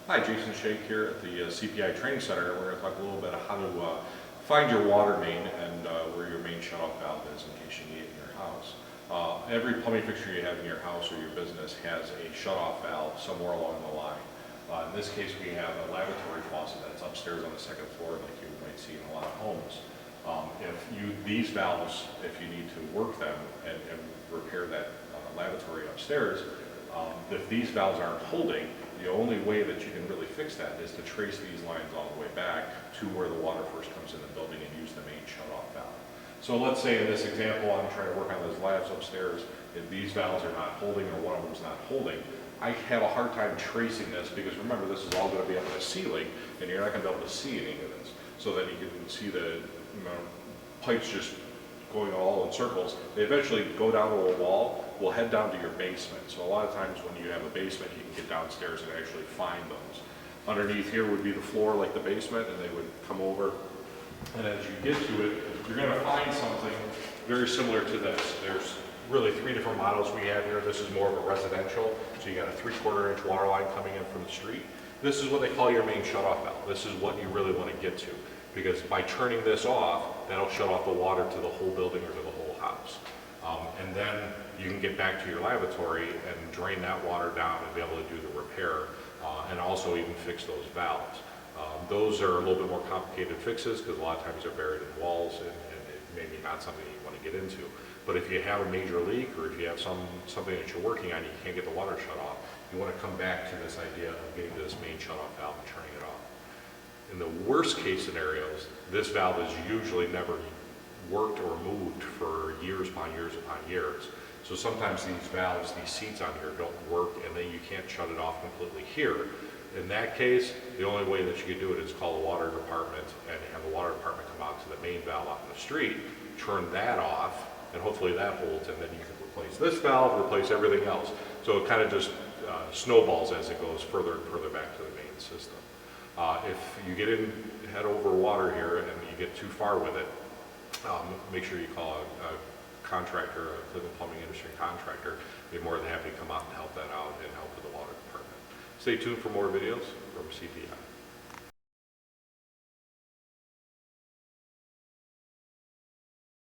Hi, Jason Shake here at the CPI Training Center. We're going to talk a little bit about how to find your water main and where your main shutoff valve is in case you need it in your house. Every plumbing fixture you have in your house or your business has a shutoff valve somewhere along the line. In this case, we have a lavatory faucet that's upstairs on the second floor, like you might see in a lot of homes. These valves, if you need to work them and repair that lavatory upstairs, if these valves aren't holding, the only way that you can really fix that is to trace these lines all the way back to where the water first comes in the building and use the main shutoff valve. So let's say in this example, I'm trying to work on those labs upstairs. If these valves are not holding or one of them is not holding, I have a hard time tracing this because remember, this is all going to be up in the ceiling and you're not going to be able to see any of this. So then you can see the pipes just going all in circles. They eventually go down to a wall, will head down to your basement. So a lot of times when you have a basement, you can get downstairs and actually find those. Underneath here would be the floor like the basement, and they would come over. And as you get to it, you're going to find something very similar to this. There's really three different models we have here. This is more of a residential. So you got a 3/4 inch water line coming in from the street. This is what they call your main shutoff valve. This is what you really want to get to, because by turning this off, that'll shut off the water to the whole building or to the whole house. And then you can get back to your lavatory and drain that water down and be able to do the repair and also even fix those valves. Those are a little bit more complicated fixes because a lot of times they're buried in walls and maybe not something you want to get into. But if you have a major leak or if you have something that you're working on, you can't get the water shut off, you want to come back to this idea of getting to this main shutoff valve and turning it off. In the worst case scenarios, this valve is usually never worked or moved for years upon years upon years. So sometimes these valves, these seats on here don't work and then you can't shut it off completely here. In that case, the only way that you can do it is call the water department and have the water department come out to the main valve out in the street, turn that off, and hopefully that holds, and then you can replace this valve, replace everything else. So it kind of just snowballs as it goes further and further back to the main system. If you get in head over water here and you get too far with it, make sure you call a contractor, a Cleveland plumbing industry contractor. They're more than happy to come out and help that out and help with the water department. Stay tuned for more videos from CPI.